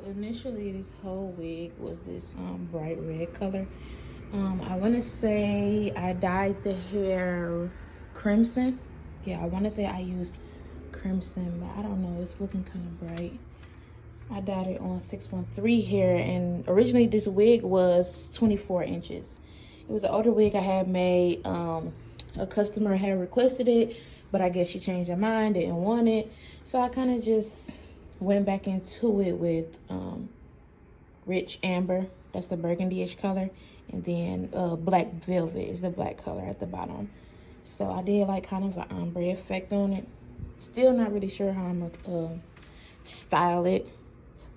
initially this whole wig was this bright red color. I want to say I dyed the hair crimson. Yeah, I want to say I used crimson, but I don't know, it's looking kind of bright. I dyed it on 613 hair, and originally this wig was 24 inches. It was an older wig I had made. A customer had requested it, but I guess she changed her mind, didn't want it. So I kind of just went back into it with rich amber. That's the burgundy-ish color. And then black velvet is the black color at the bottom. So I did like kind of an ombre effect on it. Still not really sure how I'm gonna style it.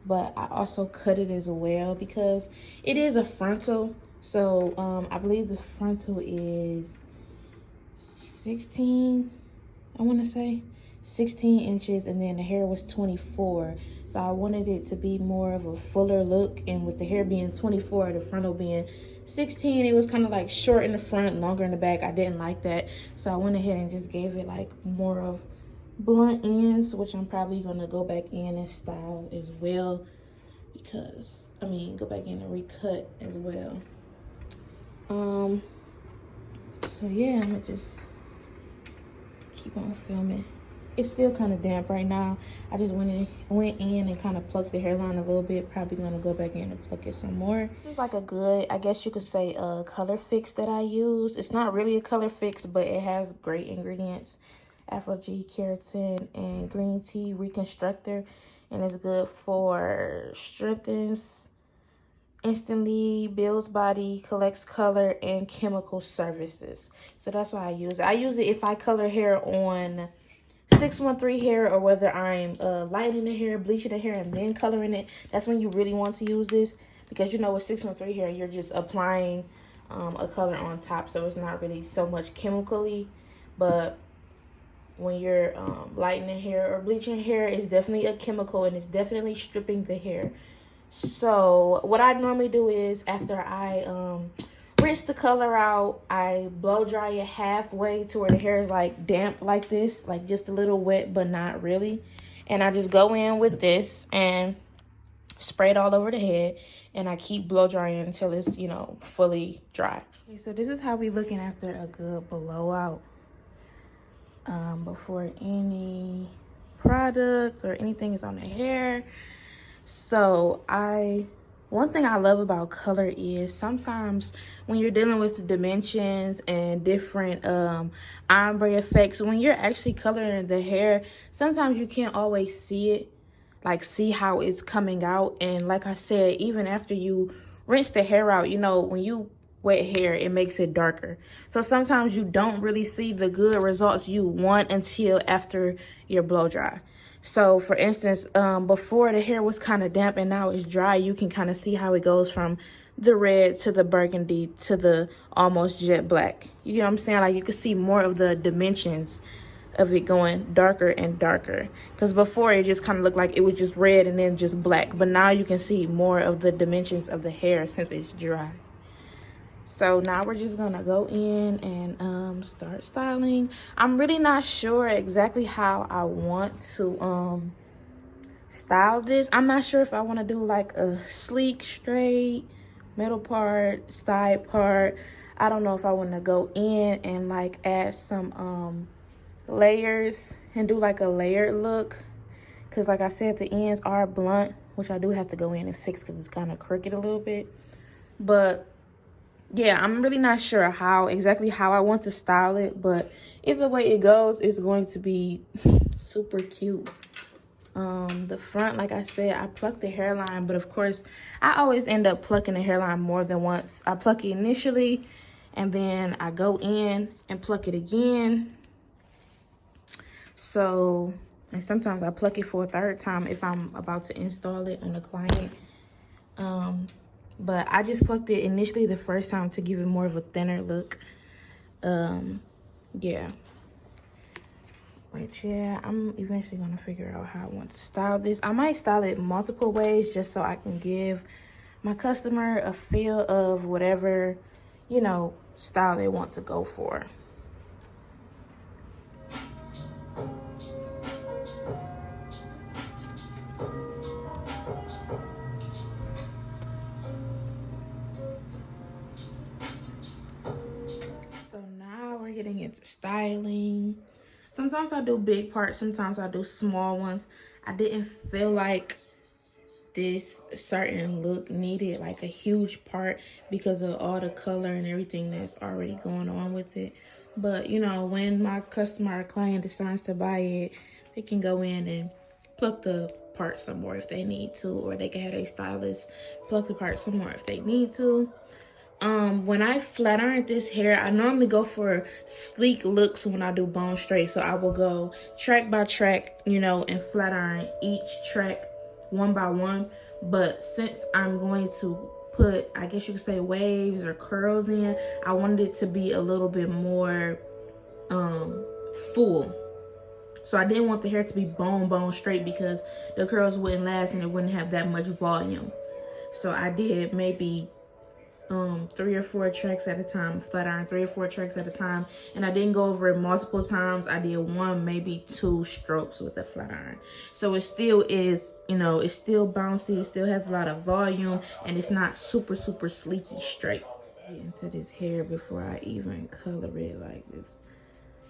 But I also cut it as well because it is a frontal. So I believe the frontal is 16, I want to say 16 inches, and then the hair was 24. So I wanted it to be more of a fuller look, and with the hair being 24, the frontal being 16, it was kind of like short in the front, longer in the back. I didn't like that, so I went ahead and just gave it like more of blunt ends, which I'm probably gonna go back in and style as well, because go back in and recut as well. So yeah, I'm gonna just keep on filming. It's still kind of damp right now. I just went in and kind of plucked the hairline a little bit. Probably gonna go back in and pluck it some more. This is like a good, I guess you could say, a color fix that I use. It's not really a color fix, but it has great ingredients: Afro G keratin and green tea reconstructor, and it's good for strengthens, instantly builds body, collects color, and chemical services. So that's why I use it. I use it if I color hair on 613 hair, or whether I'm lightening the hair, bleaching the hair, and then coloring it. That's when you really want to use this, because with 613 hair, you're just applying a color on top, so it's not really so much chemically. But when you're lightening hair or bleaching hair, it's definitely a chemical, and it's definitely stripping the hair. So what I normally do is, after I rinse the color out, I blow dry it halfway to where the hair is like damp like this, like just a little wet but not really. And I just go in with this and spray it all over the head, and I keep blow drying until it's fully dry. Okay, so this is how we looking after a good blowout. Before any product or anything is on the hair. So one thing I love about color is sometimes when you're dealing with dimensions and different ombre effects, when you're actually coloring the hair, sometimes you can't always see it, like see how it's coming out. And like I said, even after you rinse the hair out, when you wet hair, it makes it darker. So sometimes you don't really see the good results you want until after your blow dry. So for instance, before the hair was kind of damp and now it's dry, you can kind of see how it goes from the red to the burgundy to the almost jet black. You know what I'm saying? Like you can see more of the dimensions of it going darker and darker. Because before it just kind of looked like it was just red and then just black. But now you can see more of the dimensions of the hair since it's dry. So now we're just gonna go in and start styling. I'm really not sure exactly how I want to style this. I'm not sure if I want to do like a sleek, straight, middle part, side part. I don't know if I want to go in and like add some layers and do like a layered look. Because like I said, the ends are blunt, which I do have to go in and fix because it's kind of crooked a little bit. But yeah, I'm really not sure exactly how I want to style it, but either way it goes, it's going to be super cute. The front, like I said, I plucked the hairline, but of course, I always end up plucking the hairline more than once. I pluck it initially, and then I go in and pluck it again. So, and sometimes I pluck it for a third time if I'm about to install it on the client. But I just plucked it initially the first time to give it more of a thinner look. Yeah. But yeah, I'm eventually going to figure out how I want to style this. I might style it multiple ways just so I can give my customer a feel of whatever, style they want to go for. styling. Sometimes I do big parts, sometimes I do small ones. I didn't feel like this certain look needed like a huge part because of all the color and everything that's already going on with it. But you know, when my customer or client decides to buy it, they can go in and pluck the parts some more if they need to, or they can have a stylist pluck the parts some more if they need to. When I flat iron this hair, I normally go for sleek looks when I do bone straight. So I will go track by track, you know, and flat iron each track one by one. But since I'm going to put, I guess you could say, waves or curls in, I wanted it to be a little bit more full. So I didn't want the hair to be bone straight because the curls wouldn't last and it wouldn't have that much volume. So I did maybe 3 or 4 tracks at a time, flat iron 3 or 4 tracks at a time, and I didn't go over it multiple times. I did 1, maybe 2 strokes with the flat iron. So it still is, you know, it's still bouncy, it still has a lot of volume, and it's not super sleeky straight. Get into this hair before I even color it. Like, just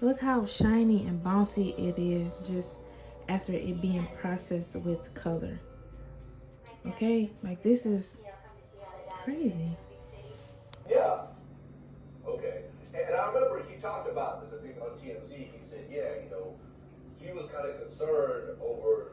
look how shiny and bouncy it is just after it being processed with color. Okay, like this is crazy. Yeah. Okay. And I remember he talked about this, I think, on TMZ. He said, yeah, you know, he was kind of concerned over